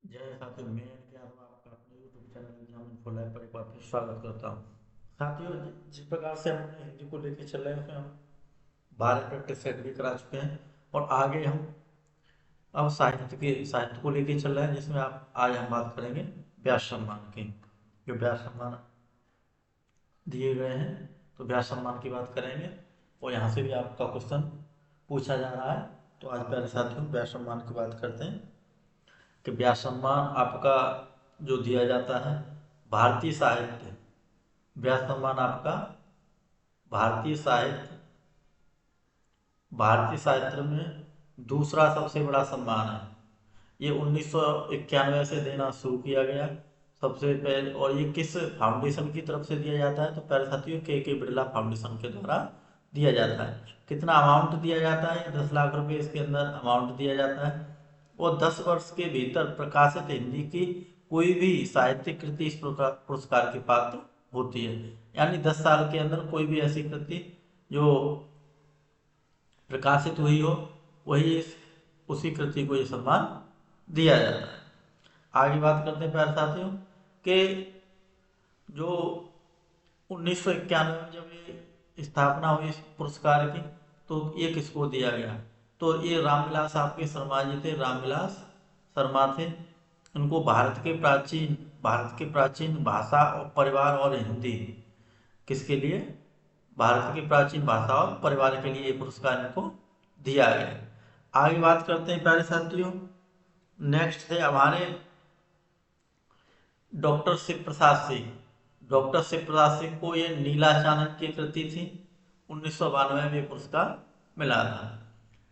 जय साथियों, मैं क्या आपका अपने YouTube channel exam info lab पर एक बार फिर स्वागत करता हूँ। साथियों, जिस प्रकार से हम अपने हिंदी को लेकर चल रहे हैं उसमें हम 12 प्रैक्टिस सेट भी करा चुके हैं और आगे हम अब साहित्य को लेकर चल रहे हैं, जिसमें आप आज हम बात करेंगे व्यास सम्मान की। जो व्यास सम्मान दिए गए हैं, तो व्यास सम्मान की बात करेंगे और यहाँ से भी आपका क्वेश्चन पूछा जा रहा है। तो आज प्यारे साथियों व्यास सम्मान की बात करते हैं कि व्यास सम्मान आपका जो दिया जाता है भारतीय साहित्य, व्यास सम्मान आपका भारतीय साहित्य भारतीय साहित्य में दूसरा सबसे बड़ा सम्मान है। ये 1991 से देना शुरू किया गया सबसे पहले। और ये किस फाउंडेशन की तरफ से दिया जाता है? तो प्यारे साथियों के बिरला फाउंडेशन के द्वारा दिया जाता है। कितना अमाउंट दिया जाता है? 10 लाख रुपए इसके अंदर अमाउंट दिया जाता है और 10 वर्ष के भीतर प्रकाशित हिंदी की कोई भी साहित्यिक कृति इस पुरस्कार की पात्र होती है। यानी 10 साल के अंदर कोई भी ऐसी कृति जो प्रकाशित हुई हो, वही उसी कृति को ये सम्मान दिया जाता है। आगे बात करते हैं प्यारे साथियों कि जो 1991 में जब ये स्थापना हुई इस पुरस्कार की, तो ये किसको दिया गया? तो ये रामविलास आपके शर्मा जी थे, रामविलास शर्मा थे। उनको भारत के प्राचीन भाषा और परिवार और हिंदी, किसके लिए? भारत की प्राचीन भाषा और परिवार के लिए ये पुरस्कार इनको दिया गया। आगे बात करते हैं प्यारे साथियों। नेक्स्ट थे हमारे डॉक्टर शिव प्रसाद सिंह। डॉक्टर शिव प्रसाद सिंह को ये नीला चाणक्य की कृति थी, 1992 में ये पुरस्कार मिला था।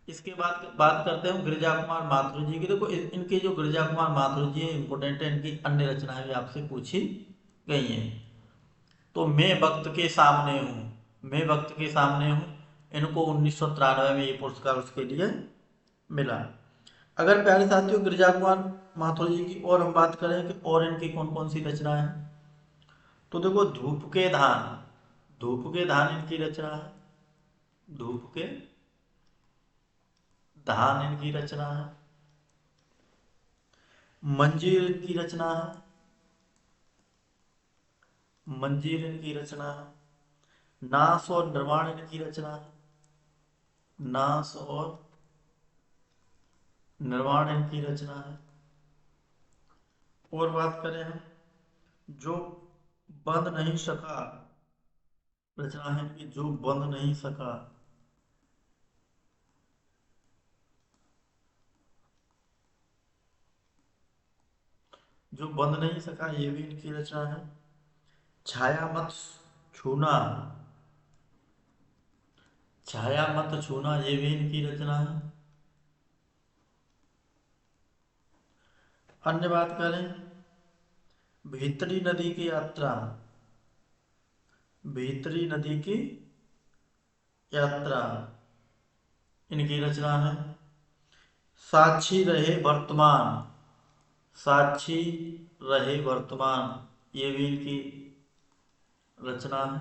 इसके बाद बात करते हैं गिरिजा कुमार माथुर जी की। देखो इनकी जो गिरिजा कुमार माथुर जी है, इंपोर्टेंट है, इनकी अन्य रचनाएं भी आपसे पूछी गई हैं। तो मैं वक्त के सामने हूँ, मैं वक्त के सामने हूँ, इनको 1993 में ये पुरस्कार उसके लिए मिला। अगर प्यारे साथियों गिरिजा कुमार माथुर जी की और हम बात करें कि और इनकी कौन कौन सी रचना है, तो देखो धूप के धान इनकी रचना है। धूप के धान इनकी रचना है। मंजीर इनकी रचना है। मंजीर इनकी रचना है। नास और निर्वाण इनकी रचना है। नास और निर्वाण इनकी रचना है। और बात करें हम जो बंध नहीं सका, रचना है कि जो बंध नहीं सका। जो बंध नहीं सका ये भी इनकी रचना है। छाया मत छूना, छाया मत छूना ये भी इनकी रचना है। अन्य बात करें भीतरी नदी की यात्रा, भीतरी नदी की यात्रा इनकी रचना है। साक्षी रहे वर्तमान, साक्षी रहे वर्तमान ये भी इनकी रचना है।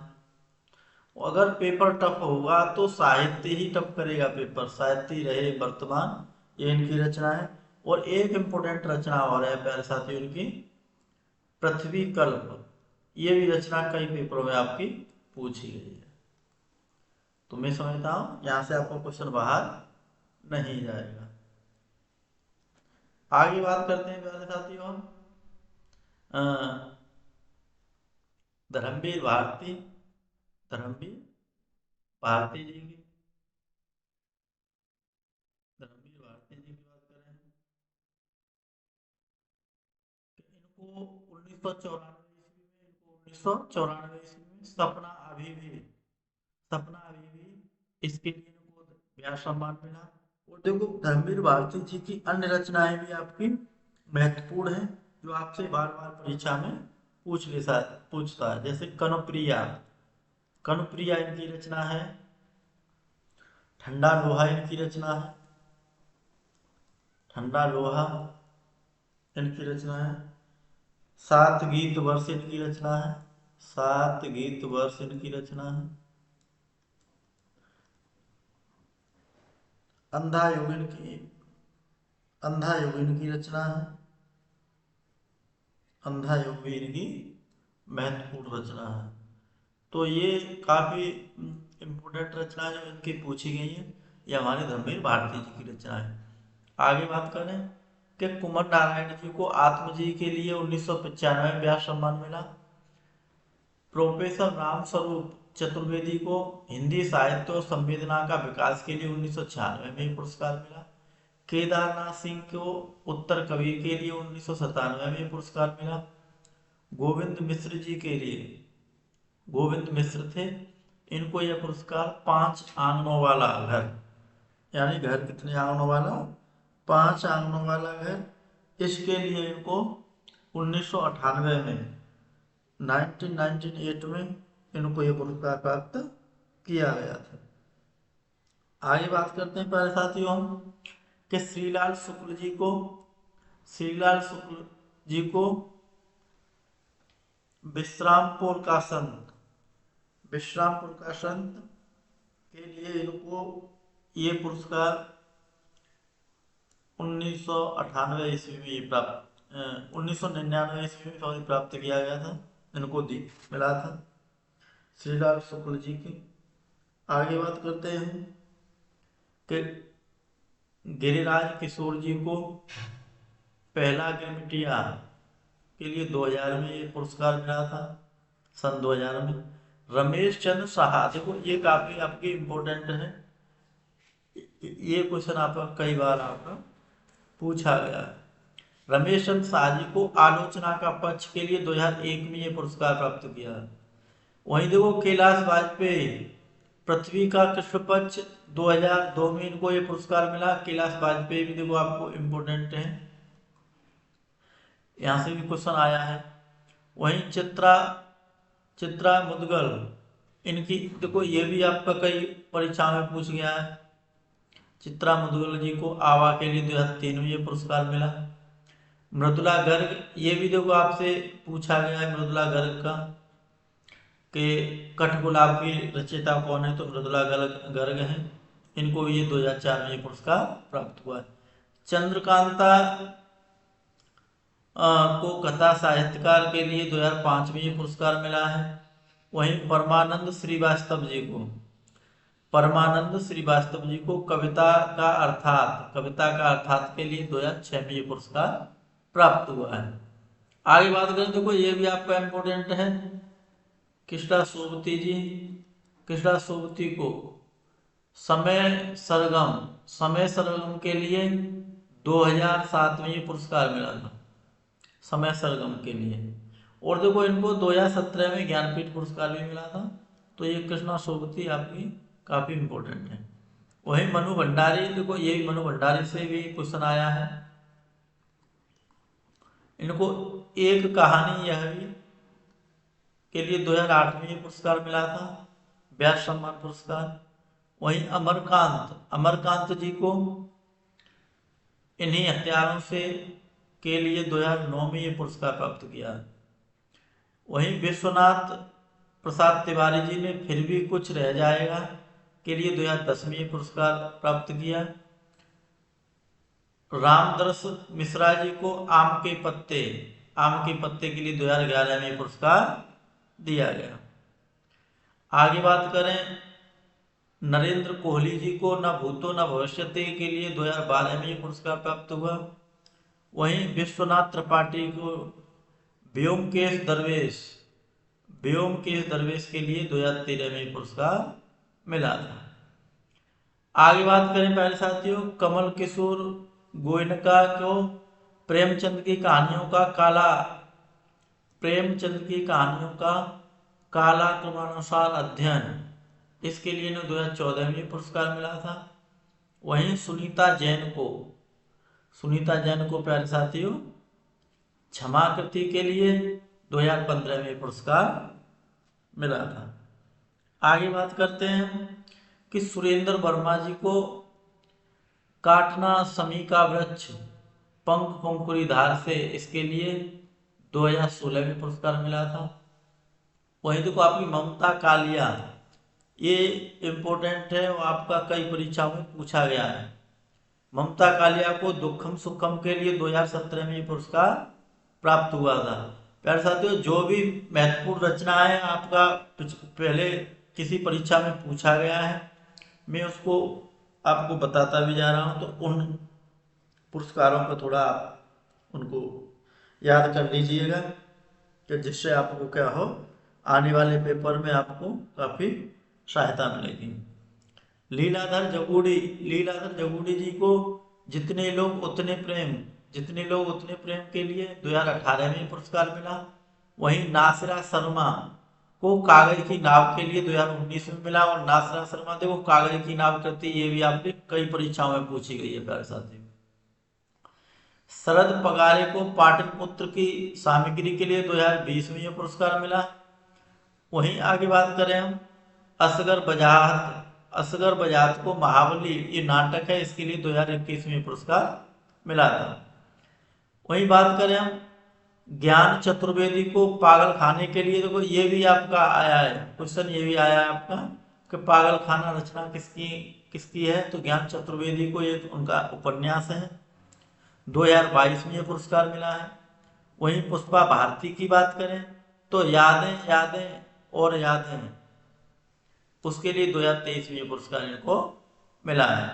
अगर पेपर टफ होगा तो साहित्य ही टफ करेगा पेपर, साहित्य ही रहे वर्तमान ये इनकी रचना है। और एक इम्पोर्टेंट रचना और है प्यारे साथियों इनकी, पृथ्वी कल्प, ये भी रचना कई पेपरों में आपकी पूछी गई है। तो मैं समझता हूँ यहाँ से आपको क्वेश्चन बाहर नहीं जाएगा। आगे बात करते हैं प्यारे साथियों हम अ, धर्मवीर भारती, धर्मवीर भारती जी की। धर्मवीर भारती जी की बात करें कि इनको 1994 ईस्वी में सपना अभी भी, सपना अभी भी इसके लिए इनको व्यास सम्मान मिला। और देखो धर्मवीर भारती जी की अन्य रचनाएं भी आपकी महत्वपूर्ण हैं, जो आपसे बार बार परीक्षा में पूछता है। जैसे कनुप्रिया, कनुप्रिया इनकी रचना है। ठंडा लोहा इनकी रचना है। ठंडा लोहा इनकी रचना है। सात गीत वर्ष इनकी रचना है। सात गीत वर्ष इनकी रचना है। अंधा योग इनकी, अंधा योग इनकी रचना है। अंधा युग भी इनकी महत्वपूर्ण रचना है। तो ये काफी इम्पोर्टेंट रचना जो इनकी पूछी गई है, ये हमारे धर्मवीर भारती जी की रचना है। आगे बात करें कि कुंवर नारायण जी को आत्मजी के लिए 1995 में व्यास सम्मान मिला। प्रोफेसर राम स्वरूप चतुर्वेदी को हिंदी साहित्य और संवेदना का विकास के लिए 1996 में ये पुरस्कार मिला। केदारनाथ सिंह को उत्तर कबीर के लिए 1997 में पुरस्कार मिला। गोविंद मिश्र जी के लिए, गोविंद मिश्र थे, इनको यह पुरस्कार 5 आंगनों वाला घर, यानी घर कितने आंगनों वाला, 5 आंगनों वाला घर, इसके लिए इनको 1998 में 1998 में इनको यह पुरस्कार प्राप्त किया गया था। आगे बात करते हैं प्यारे साथियों हम कि श्रीलाल शुक्ल जी को, श्रीलाल शुक्ल जी को विश्रामपुर का संत, विश्रामपुर का संत के लिए इनको ये पुरस्कार 1998 ईस्वी में प्राप्त 1999 ईस्वी में सॉरी प्राप्त किया गया था, इनको मिला था श्रीलाल शुक्ल जी की। आगे बात करते हैं कि गिरिराज किशोर जी को पहला गिरमिटिया के लिए 2000 में ये पुरस्कार मिला था, सन 2000 में। रमेश चंद्र साहा, देखो ये काफी आपकी इम्पोर्टेंट है, ये क्वेश्चन आपका कई बार आपका पूछा गया है। रमेश चंद्र शाह जी को आलोचना का पक्ष के लिए 2001 में ये पुरस्कार प्राप्त किया है। वहीं देखो कैलाश वाजपेयी पृथ्वी का कृष्ण पक्ष 2002 में इनको ये पुरस्कार मिला। कैलाश वाजपेयी भी देखो आपको इम्पोर्टेंट है, यहां से भी क्वेश्चन आया है। वहीं चित्रा मुदगल, इनकी देखो ये भी आपका कई परीक्षा में पूछ गया है। चित्रा मुदगल जी को आवा के लिए 2003 में ये पुरस्कार मिला। मृदुला गर्ग, ये भी देखो आपसे पूछा गया है मृदुला गर्ग का कि कठगुलाब की रचयिता कौन है, तो मृदुला गर्ग हैं, इनको ये 2004 में ये पुरस्कार प्राप्त हुआ है। चंद्रकांता को कथा साहित्यकार के लिए 2005 में ये पुरस्कार मिला है। वहीं परमानंद श्रीवास्तव जी को कविता का अर्थात के लिए 2006 में ये पुरस्कार प्राप्त हुआ है। आगे बात करें, देखो ये भी आपका इम्पोर्टेंट है, कृष्णा सोबती को समय सरगम के लिए 2007 में ये पुरस्कार मिला था, समय सरगम के लिए। और देखो इनको 2017 में ज्ञानपीठ पुरस्कार भी मिला था। तो ये कृष्णा सोबती आपकी काफी इम्पोर्टेंट है। वही मनु भंडारी, देखो ये भी मनु भंडारी से भी क्वेश्चन आया है, इनको एक कहानी यह भी के लिए 2008 में ये पुरस्कार मिला था, व्यास सम्मान पुरस्कार। वहीं अमरकांत जी को इन्हीं हत्यारों से के लिए 2009 में ये पुरस्कार प्राप्त किया। वहीं विश्वनाथ प्रसाद तिवारी जी ने फिर भी कुछ रह जाएगा के लिए 2010 में ये पुरस्कार प्राप्त किया। रामदरस मिश्रा जी को आम के पत्ते के लिए 2011 में ये पुरस्कार दिया गया। आगे बात करें, नरेंद्र कोहली जी को न भूतो न भविष्यते के लिए 2012 में ये पुरस्कार प्राप्त हुआ। वहीं विश्वनाथ त्रिपाठी को व्योमकेश दरवेश के लिए 2013 में पुरस्कार मिला था। आगे बात करें प्यारे साथियों, कमल किशोर गोयनका को प्रेमचंद की कहानियों का काला क्रमानुसार अध्ययन, इसके लिए इन्हें 2014 में पुरस्कार मिला था। वहीं सुनीता जैन को प्यारे साथियों क्षमाकृति के लिए 2015 में पुरस्कार मिला था। आगे बात करते हैं कि सुरेंद्र वर्मा जी को काटना समी का वृक्ष पंख पंकुरी धार से, इसके लिए 2016 में पुरस्कार मिला था। वहीं देखो आपकी ममता कालिया, ये इम्पोर्टेंट है, वो आपका कई परीक्षाओं में पूछा गया है। ममता कालिया को दुखम सुखम के लिए 2017 में ये पुरस्कार प्राप्त हुआ था। प्यारे साथियों, जो भी महत्वपूर्ण रचना है आपका पहले किसी परीक्षा में पूछा गया है, मैं उसको आपको बताता भी जा रहा हूँ, तो उन पुरस्कारों पर थोड़ा आप उनको याद कर लीजिएगा, कि जिससे आपको क्या हो, आने वाले पेपर में आपको काफ़ी सहायता मिलेगी। लीलाधर जगूड़ी जी को जितने लोग उतने प्रेम के लिए 2018 में पुरस्कार मिला। वहीं नासिरा शर्मा को कागज की नाव के लिए 2019 में मिला। और नासिरा शर्मा देखो कागज की नाव करती, ये भी आपके कई परीक्षाओं में पूछी गई है प्यारे साथी। शरद पगारे को पाटलिपुत्र की सामग्री के लिए 2020 में यह पुरस्कार मिला। वहीं आगे बात करें हम, असगर बजात को महाबली ये नाटक है, इसके लिए 2021 में पुरस्कार मिला था। वहीं बात करें हम ज्ञान चतुर्वेदी को पागल खाने के लिए, देखो ये भी आपका आया है क्वेश्चन, ये भी आया है आपका कि पागल खाना रचना किसकी किसकी है, तो ज्ञान चतुर्वेदी को ये उनका उपन्यास है, 2022 में ये पुरस्कार मिला है। वहीं पुष्पा भारती की बात करें तो यादें यादें और यादें, उसके लिए 2023 में ये पुरस्कार इनको मिला है।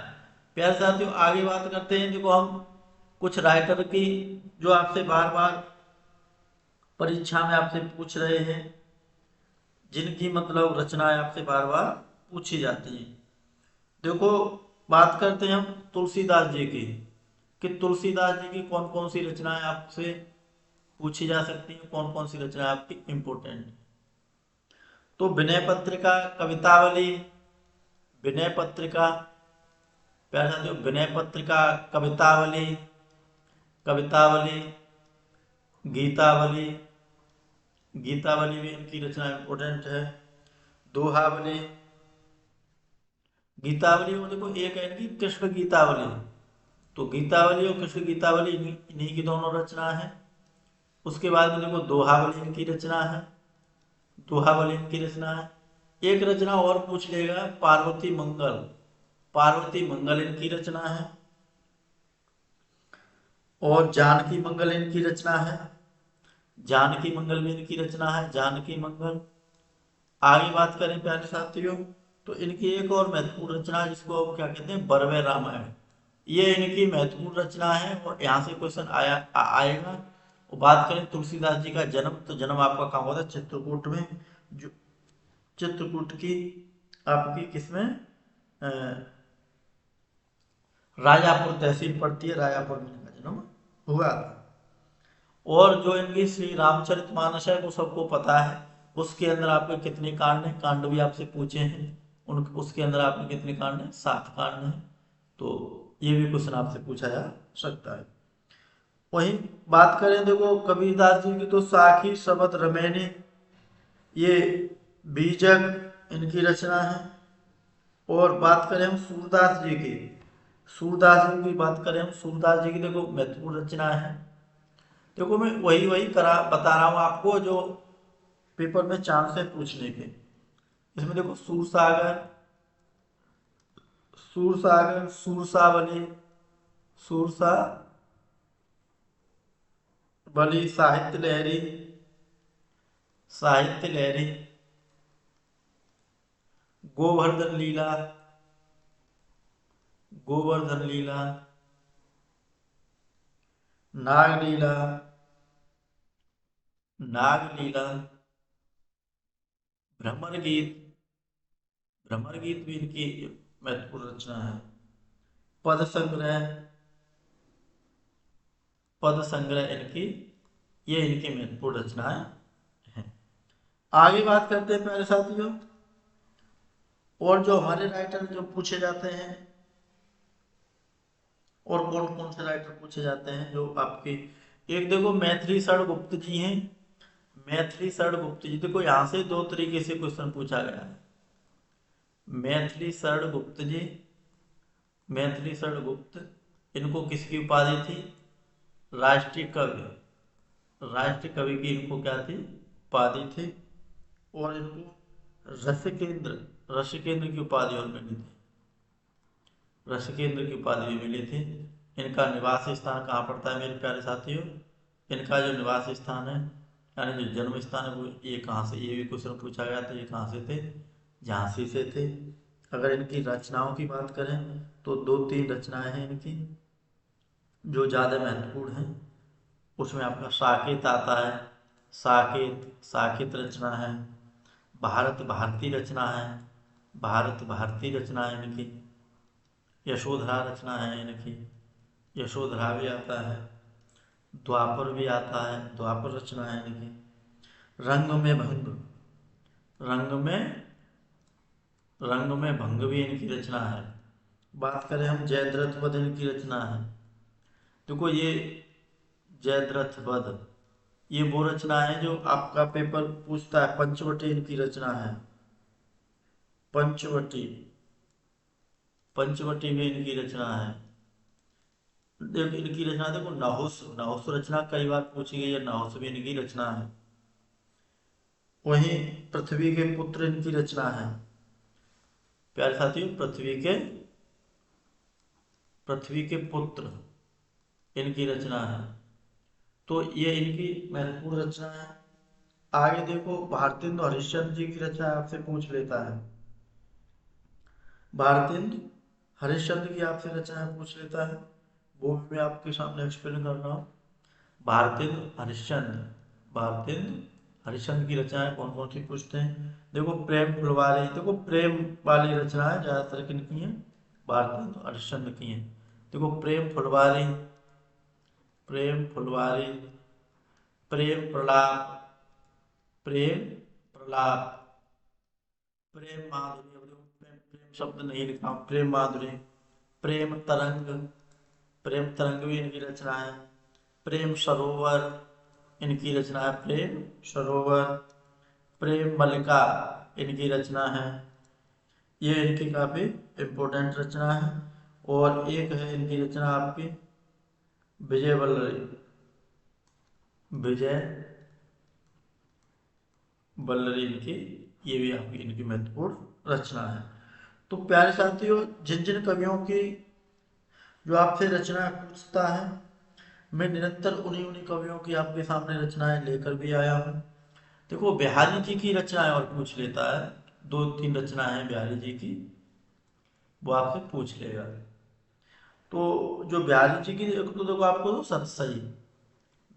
प्यारे साथियों, आगे बात करते हैं। देखो हम कुछ राइटर की जो आपसे बार बार परीक्षा में आपसे पूछ रहे हैं, जिनकी मतलब रचनाएं आपसे बार बार पूछी जाती हैं। देखो बात करते हैं हम तुलसीदास जी की, कि तुलसीदास जी की कौन कौन सी रचनाएं आपसे पूछी जा सकती हैं, कौन कौन सी रचनाएं आपकी इंपोर्टेंट। तो विनय पत्रिका, कवितावली, विनय पत्रिका, प्यारे साथियों विनय पत्रिका, कवितावली, गीतावली, गीतावली भी इनकी रचना इंपोर्टेंट है। दोहावली, गीतावली में देखो एक है इनकी कृष्ण गीतावली, तो गीतावली और कृष्ण गीतावली इन्हीं की दोनों रचना है। उसके बाद में देखो दोहावली इनकी रचना है, दोहावली इनकी रचना है। एक रचना और पूछ लेगा, पार्वती मंगल इनकी रचना है। और जानकी मंगल इनकी रचना है, जानकी मंगल भी इनकी रचना है, जानकी मंगल। आगे बात करें प्यारे साथियों, तो इनकी एक और महत्वपूर्ण रचना है जिसको क्या कहते हैं, बरवे रामायण, ये इनकी महत्वपूर्ण रचना है और यहाँ से क्वेश्चन आएगा। और बात करें तुलसीदास जी का जन्म, तो जन्म आपका कहाँ हुआ था, चित्रकूट में। जो चित्रकूट की आपकी किसमें, राजापुर तहसील पड़ती है, राजापुर में इनका जन्म हुआ था। और जो इनकी श्री रामचरितमानस है वो सबको पता है, उसके अंदर आपके कितने कांड हैं, कांड भी आपसे पूछे हैं, उसके अंदर आपके कितने कांड हैं, 7 कांड हैं। तो ये भी क्वेश्चन आपसे पूछा जा सकता है। वहीं बात करें देखो कबीरदास जी की, तो साखी शबद रमैनी, ये बीजक इनकी रचना है। और बात करें हम सूरदास जी की, सूरदास जी की बात करें हम, सूरदास जी की देखो महत्वपूर्ण रचना है। देखो मैं वही बता रहा हूँ आपको जो पेपर में चांस है पूछने के। इसमें देखो सूरसावली, साहित्य लहरी, गोवर्धन लीला, नाग लीला, भ्रमर गीत भी इनकी महत्वपूर्ण रचना है। पद संग्रह इनकी, ये इनकी महत्वपूर्ण रचनाएं हैं। आगे बात करते हैं प्यारे साथियों, और जो हमारे राइटर जो पूछे जाते हैं, और कौन कौन से राइटर पूछे जाते हैं जो आपके, एक देखो मैथिली शरण गुप्त जी हैं। मैथिली शरण गुप्त जी, देखो यहाँ से 2 तरीके से क्वेश्चन पूछा गया है। मैथिली शरण गुप्त जी, मैथिली शरण गुप्त, इनको किसकी उपाधि थी, राष्ट्रीय कवि की इनको क्या थी, उपाधि थी। और इनको रसिकेंद्र की उपाधि और मिली थी, रसिकेंद्र की उपाधि भी मिली थी। इनका निवास स्थान कहाँ पड़ता है मेरे प्यारे साथियों, इनका जो निवास स्थान है यानी जो जन्म स्थान है वो ये कहाँ से, ये भी क्वेश्चन पूछा गया था, ये कहाँ से थे, झांसी से थे। अगर इनकी रचनाओं की बात करें तो 2-3 रचनाएं हैं इनकी जो ज़्यादा महत्वपूर्ण हैं। उसमें आपका साकेत आता है, साकेत साकेत रचना है, भारत भारती रचना है, भारत भारती रचना है इनकी, यशोधरा रचना है इनकी, यशोधरा भी आता है, द्वापर भी आता है, द्वापर रचना है इनकी, रंग में भंग, रंग में रंग में भंग भी इनकी रचना है। बात करें हम जयद्रथ वध इनकी रचना है। देखो ये जयद्रथ वध ये वो रचना है जो आपका पेपर पूछता है, पंचवटी इनकी रचना है, पंचवटी, पंचवटी भी इनकी रचना है। देखो इनकी रचना देखो नहुस, नहुस रचना कई बार पूछी गई है, नहुस भी इनकी रचना है। वहीं पृथ्वी के पुत्र इनकी रचना है। प्यारे साथियों पृथ्वी के पुत्र इनकी रचना है। तो ये इनकी महत्वपूर्ण रचना है। आगे देखो भारतेंदु हरिश्चंद्र जी की रचना आपसे पूछ लेता है, भारतेंदु हरिश्चंद्र की आपसे रचना पूछ लेता है, वो भी मैं आपके सामने एक्सप्लेन कर रहा हूँ। भारतेंदु हरिश्चंद्र, भारतेंदु हरिश्चंद्र की रचनाएं कौन कौन सी पूछते हैं। देखो प्रेम फुलवारी, देखो प्रेम वाली रचनाएं ज्यादातर किनकी हैं, भारतेंदु हरिश्चंद्र की हैं। देखो प्रेम फुलवारी, प्रेम फुलवारी, प्रेम प्रलाप, प्रेम प्रलाप, प्रेम माधुरी, अब देखो प्रेम प्रेम शब्द नहीं लिखा, प्रेम माधुरी, प्रेम तरंग, प्रेम तरंग भी इनकी रचना है। प्रेम सरोवर इनकी रचना है, प्रेम सरोवर, प्रेम मलिका इनकी रचना है। ये इनकी काफी इम्पोर्टेंट रचना है। और एक है इनकी रचना आपकी विजय वल्लरी, विजय वल्लरी इनकी, ये भी आपकी इनकी महत्वपूर्ण रचना है। तो प्यारे साथियों जिन जिन कवियों की जो आपसे रचना पूछता है मैं निरंतर उन्हीं उन्हीं कवियों की आपके सामने रचनाएं लेकर भी आया हूँ। देखो बिहारी जी की रचनाएं और पूछ लेता है, 2-3 रचनाएं हैं बिहारी जी की, वो आपसे पूछ लेगा। तो जो बिहारी जी की एक तो देखो आपको तो सतसई,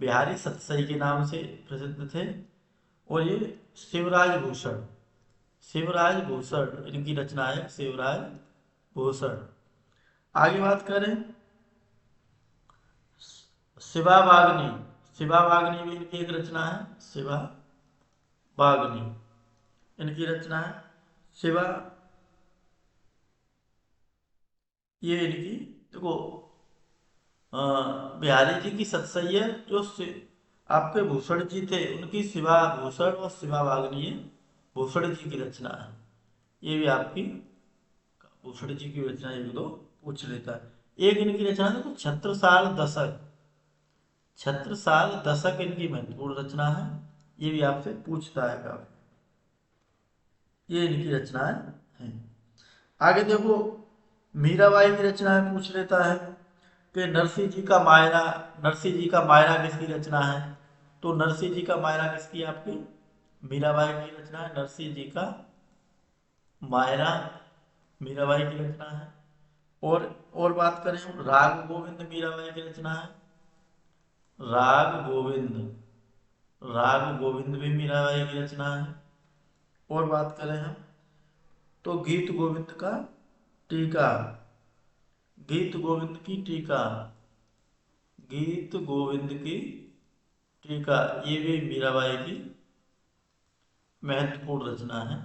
बिहारी सतसई के नाम से प्रसिद्ध थे। और ये शिवराज भूषण, शिवराज भूषण इनकी रचना है, शिवराज भूषण। आगे बात करें शिवा वाग्नी, शिवा वाग्नी भी इनकी एक रचना है, शिवा वाग्नी इनकी रचना है। शिवा ये इनकी देखो बिहारी जी की सतसई है, जो आपके भूषण जी थे उनकी शिवा भूषण और शिवा वाग्नी भूषण जी की रचना है। ये भी आपकी भूषण जी की रचना एक दो पूछ लेता है। एक इनकी रचना देखो छत्रसाल दशक, छत्रसाल दशक इनकी महत्वपूर्ण रचना है, ये भी आपसे पूछता है काफी, ये इनकी रचनाएं हैं। आगे देखो मीराबाई की रचनाएं पूछ लेता है कि नरसिंह जी का मायरा, नरसिंह जी का मायरा किसकी रचना है। तो नरसिंह जी का मायरा किसकी, आपकी मीराबाई की रचना है, नरसिंह जी का मायरा मीराबाई की रचना है। और बात करें हम राग गोविंद मीराबाई की रचना है, राग गोविंद, राग गोविंद भी मीराबाई की रचना है। और बात करें हम तो गीत गोविंद का टीका, गीत गोविंद की टीका, गीत गोविंद की टीका, ये भी मीराबाई की महत्वपूर्ण रचना है।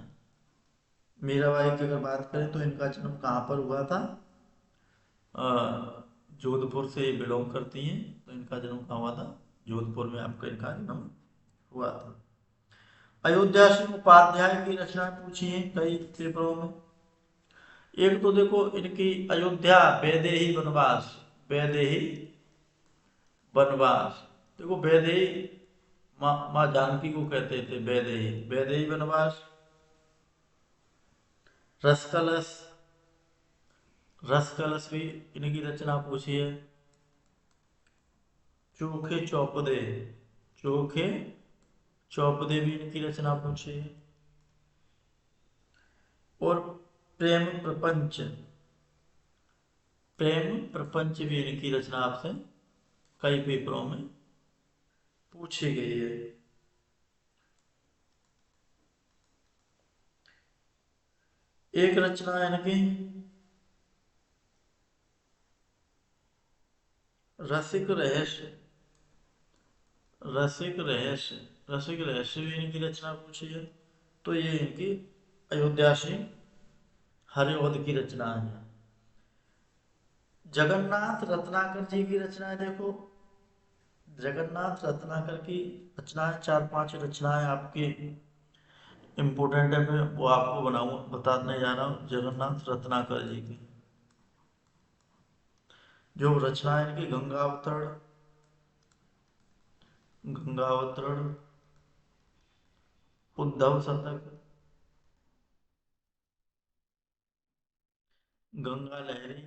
मीराबाई की अगर बात करें तो इनका जन्म कहाँ पर हुआ था, जोधपुर से बिलोंग करती हैं, तो इनका जन्म कहाँ हुआ था, जोधपुर में आपका इनका जन्म हुआ था। अयोध्या सिंह उपाध्याय की रचना पूछी है कई पेपरों में। एक तो देखो इनकी अयोध्या वैदेही वनवास, वैदेही वनवास, देखो वैदेही माँ जानकी को कहते थे वैदेही, वैदेही वनवास। रसकलश, रसकलश भी इनकी रचना पूछी है, चोखे चौपदे, चोखे चौपदे भी इनकी रचना पूछी है। और प्रेम प्रपंच, प्रेम प्रपंच भी इनकी रचना आपसे कई पेपरों में पूछी गई है। एक रचना है इनकी रसिक रहस्य, रसिक रहस्य, रसिक रहस्य भी इनकी रचना पूछी है। तो ये इनकी अयोध्यासी हरिऔध की रचना है। जगन्नाथ रत्नाकर जी की रचनाएं देखो, जगन्नाथ रत्नाकर की रचनाएं 4-5 रचनाएं आपकी इम्पोर्टेंट है, मैं वो आपको बताने जा रहा हूँ। जगन्नाथ रत्नाकर जी की जो रचनाएं इनकी गंगावतरण, गंगावतरण, उद्धव शतक, गंगा लहरी,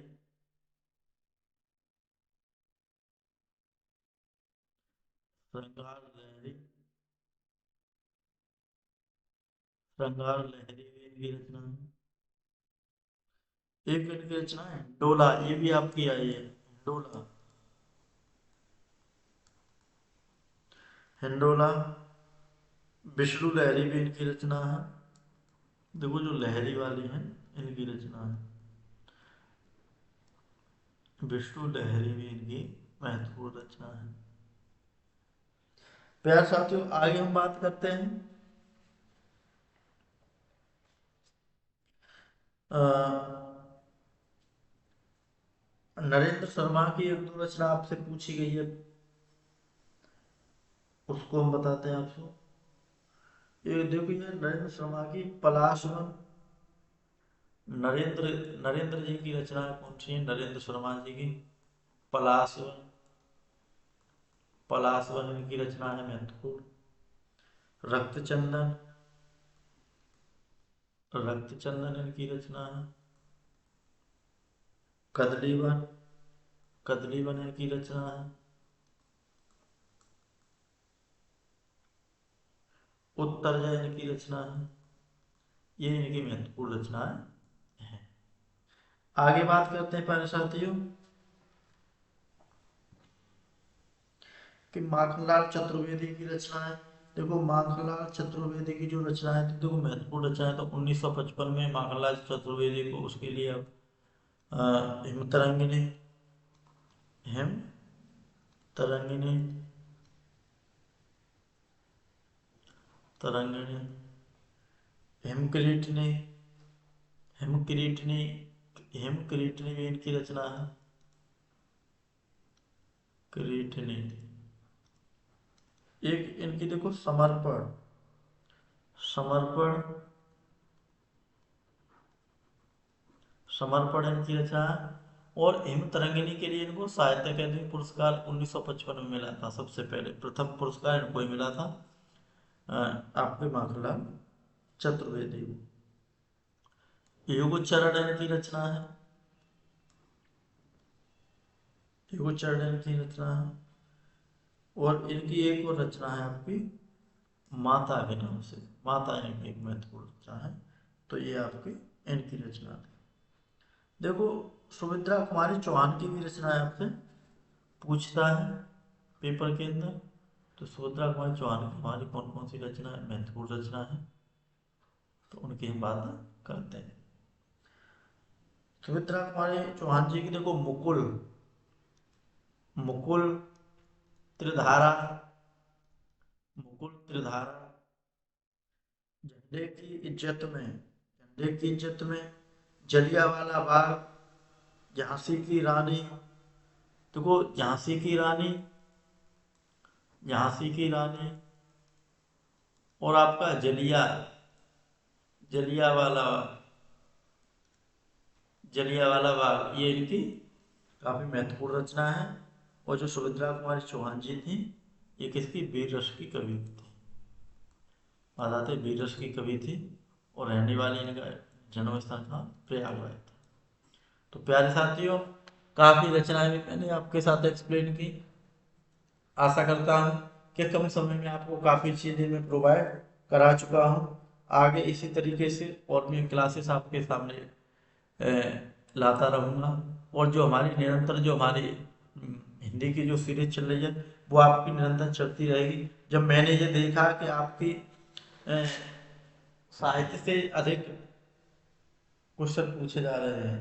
श्रृंगार लहरी, श्रृंगार लहरी भी इनकी रचना है। एक इनकी रचना है डोला, ये भी आपकी आई है डोला, हिंडोला। विष्णु लहरी भी इनकी रचना है। देखो जो लहरी वाली है इनकी रचना है, विष्णु लहरी भी इनकी महत्वपूर्ण रचना है। प्यार साथियों, आगे हम बात करते हैं नरेंद्र शर्मा की। एक दो रचना आपसे पूछी गई है, उसको हम बताते हैं आपको। ये देखो, ये नरेंद्र शर्मा की पलाशवन, नरेंद्र नरेंद्र जी की रचना कौन सी है? नरेंद्र शर्मा जी की पलाशवन, पलाशवन इनकी रचना है महत्वपूर्ण। रक्तचंदन, रक्तचंदन इनकी रचना है। कदलीवन, कदलीवन इनकी रचना है। उत्तरजय इनकी रचना है। ये इनकी महत्वपूर्ण रचनाएं हैं। आगे बात करते हैं प्यारे साथियों कि माखनलाल चतुर्वेदी की रचनाएं। देखो माखनलाल चतुर्वेदी की जो रचनाएं थी, देखो महत्वपूर्ण रचनाएं, तो 1955 में माखनलाल चतुर्वेदी को उसके लिए अब हिमतरंगिणी, हिम तरंगिणी, तरंगिणी, हिमकिरीटिनी, हिमकिरीटिनी, हिमकिरीटिनी भी इनकी रचना है। किरीटिनी। एक इनकी देखो समर्पण, समर्पण, समर्पण इनकी रचना है। और हिम तरंगिणी के लिए इनको साहित्य अकादमी पुरस्कार 1955 में मिला था। सबसे पहले प्रथम पुरस्कार इनको ही मिला था, आपके माखनलाल चतुर्वेदी को। युगचरण इनकी रचना है, युगचरण इनकी रचना है। और इनकी एक और रचना है आपकी माता के नाम से, माता इनकी एक महत्वपूर्ण रचना है। तो ये आपकी इनकी रचना थी। देखो सुमित्रा कुमारी चौहान की भी रचना है, आपसे पूछता है पेपर के अंदर। तो सुमित्रा कुमारी चौहान की हमारी कौन कौन सी रचना है, महत्वपूर्ण रचना है, तो उनकी हम बात करते हैं। सुमित्रा कुमारी चौहान जी की देखो मुकुल, मुकुल त्रिधारा, मुकुल त्रिधारा, झंडे की इज्जत में, झंडे की इज्जत में, जलियांवाला बाग, झांसी की रानी। देखो झांसी की रानी, झांसी की रानी, और आपका जलियांवाला, जलियांवाला बाग, ये इनकी काफी महत्वपूर्ण रचना है। और जो सुमित्रा कुमारी चौहान जी थी, ये किसकी, वीर रस की कवि थी, बताते वीर रस की कवि थी। और रहने वाली इनका जन्म स्थान था प्रयागराज था। तो प्यारे साथियों, काफी रचनाएं भी मैंने आपके साथ एक्सप्लेन की। आशा करता हूँ कि कम समय में आपको काफ़ी चीज़ें मैं प्रोवाइड करा चुका हूँ। आगे इसी तरीके से और मैं क्लासेस आपके सामने लाता रहूँगा। और जो हमारी निरंतर जो हमारी हिंदी की जो सीरीज चल रही है वो आपकी निरंतर चलती रहेगी। जब मैंने ये देखा कि आपकी अ, साहित्य से अधिक क्वेश्चन पूछे जा रहे हैं